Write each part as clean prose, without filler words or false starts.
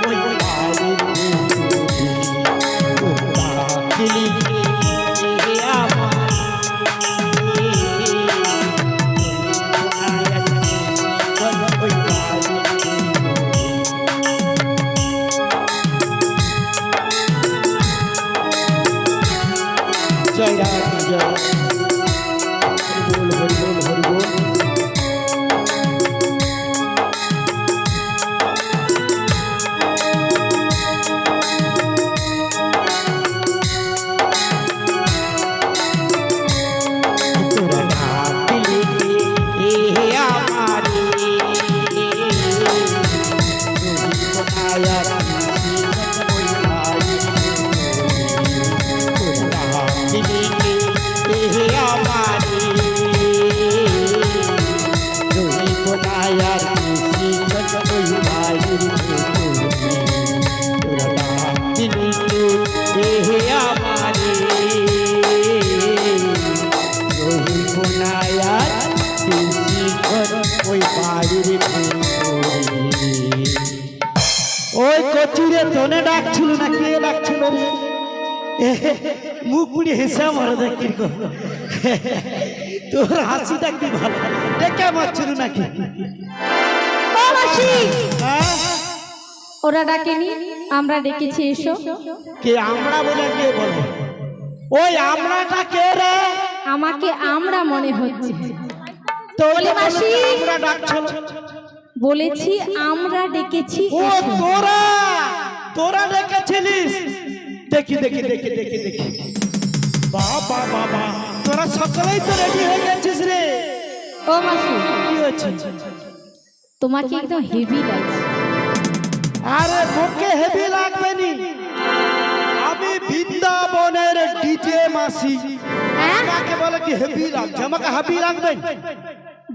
ওই বাড়ির ভেতরে জয় রাধে জয় হরি বল হরি বল হরি বল ওই কচুরে তোনে ডাকছিল না কে ডাকছিল রে মুখ পুড়িয়ে হেসে মরে দেখি তোর হাসিটা কি ভালো ডেকে মারছিল নাকি ওরা ডাকেনি আমরা ডেকেছি এসো কে আমরা বলে কে বলে ওই আমরাটা কে রে আমাকে আমরা মনে হচ্ছে তোলে মাসি আমরা ডাকছিল বলেছি আমরা ডেকেছি ও তোরা তোরা ডেকেছিলিস দেখি দেখি দেখি দেখি দেখি বাবা বাবা তোরা সকলেই তো রেডি হয়ে গেছিস রে ও মাসি কি হচ্ছে তোমাকে একদম হেভি লাগছে আরে মোকে হেভি লাগবে নি আমি বৃন্দাবনের ডিজে মাসি আমাকে বলে কি হেভি লাগছে আমাকে হেভি লাগবে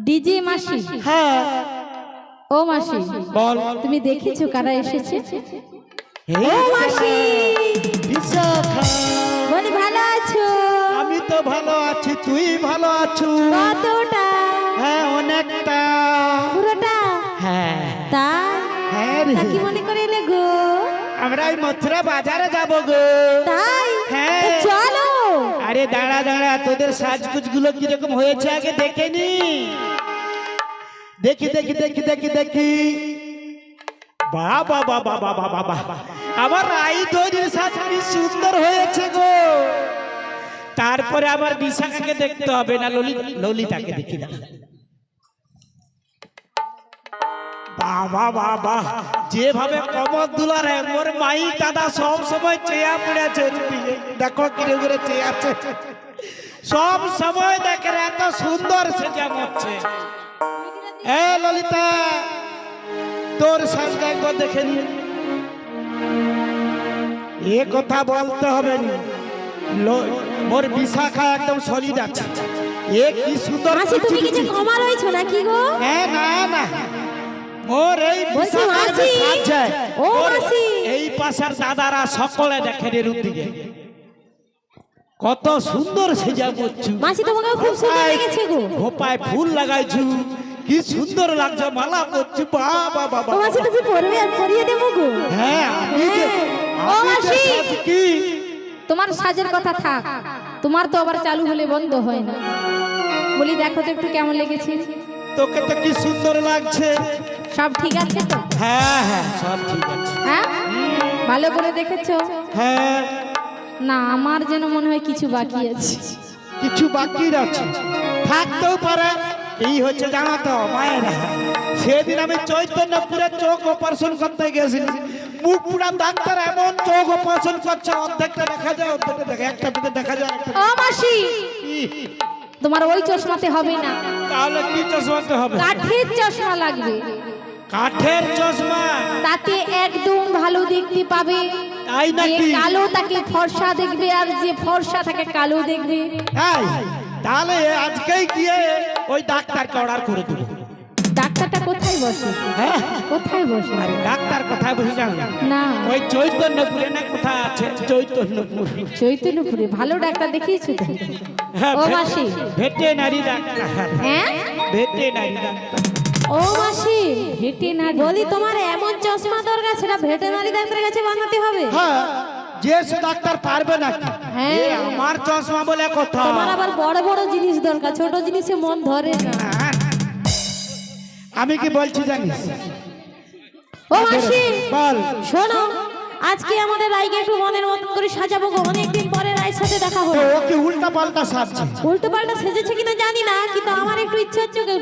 ডিজে মাসি হ্যাঁ ও মাসি বল তুমি দেখেছো কারা এসেছে ও মাসি বিশাখা বলি ভালো আছো আমি তো ভালো আছি তুই ভালো আছো কতটা হ্যাঁ অনেকটা পুরোটা হ্যাঁ তা হ্যাঁ রে কি মনে করে এলে গো আমরা এই মথুরা বাজারে যাব গো তাই হ্যাঁ চলো আরে দাঁড়া দাঁড়া তোদের সাজগুজ গুলো কিরকম হয়েছে আগে দেখে নি দেখি দেখি দেখি দেখি দেখি বাবা বাবা বাবা বাবা আমার রাই তৈরির সাজ কি সুন্দর হয়েছে গো তারপরে আবার বিশাখাকে দেখতে হবে না ললিতাকে দেখি না বাবা বাবা যেভাবে কমর দুলার মোর মাই দাদা সব সময় চেয়া পড়েছে দেখো কিরে করে চেয়ে আছে সব সময় দেখে এত সুন্দর সেজা মরছে এ ললিতা তোর সাজটা একবার দেখে নি এ কথা বলতে হবে না মোর বিশাখা একদম সলিড আছে এ কি সুন্দর মাসি তুমি কিছু কমা রইছো নাকি গো হ্যাঁ না না মোর এই বিশাখার যে সাজ যায় ও মাসি এই পাশের দাদারা সকলে দেখে রে রুদিকে কত সুন্দর সেজা করছু মাসি তোমাকে খুব সুন্দর লেগেছে গো খোপায় ফুল লাগাইছু কি সুন্দর লাগছে মালা করছু বাবা বাবা ও মাসি তুমি পরবে আর পরিয়ে দেব গো হ্যাঁ ও মাসি কি তোমার সাজের কথা থাক তোমার তো আবার চালু হলে বন্ধ হয় না বলি দেখো তো একটু কেমন লেগেছে তোকে তো কি সুন্দর লাগছে সব ঠিক আছে তো হ্যাঁ হ্যাঁ সব ঠিক আছে হ্যাঁ ভালো করে দেখেছো হ্যাঁ না আমার যেন মনে হয় কিছু বাকি আছে কিছু বাকি আছে থাকতেও পারে এই হচ্ছে জানো তো মায়েরা সেদিন আমি চৈতন্যপুরে চোখ অপারেশন করতে গেছিলাম মুখ পুরা ডাক্তার এমন চোখ অপারেশন করছে অর্ধেকটা দেখা যায় অর্ধেকটা দেখা একটা থেকে দেখা যায় ও মাসি তোমার ওই চশমাতে হবে না তাহলে কি চশমাতে হবে কাঠের চশমা লাগবে কাঠের চশমা তাতে একদম ভালো দেখতে পাবে তাই নাকি যে কালো তাকে ফর্সা দেখবে আর যে ফর্সা তাকে কালো দেখবে এই তাহলে আজকেই গিয়ে ওই ডাক্তারকে অর্ডার করে দেব ডাক্তারটা কোথায় বসে হ্যাঁ কোথায় বসে আরে ডাক্তার কোথায় বসে জানো না ওই চৈতন্যপুরে না কোথায় আছে চৈতন্যপুর চৈতন্যপুরে ভালো ডাক্তার দেখিয়েছো তো হ্যাঁ ও মাসি ভেটেরিনারি ডাক্তার হ্যাঁ ভেটেরিনারি ডাক্তার ও মাসি ভেটেরিনারি বলি তোমার এমন চশমা দরকার সেটা ভেটেরিনারি ডাক্তারের কাছে বানাতে হবে। হ্যাঁ, যে সে ডাক্তার পারবে নাকি? হ্যাঁ। এ আমার চশমা বলে কথা। তোমার আবার বড় বড় জিনিস দরকার, ছোট জিনিসে মন ধরে না। আমি কি বলছি জানিস? ও মাসি বল। শোনো, আজকে আমাদের রায়কে একটু মনের মতন করে সাজাবো গো। অনেকদিন পরে রায়ের সাথে দেখা তো হলো। ও কি উল্টা পাল্টা সাজছে? উল্টো পাল্টা সেজেছে কিনা জানি না, কিন্তু আমার একটু ইচ্ছে হচ্ছে ওকে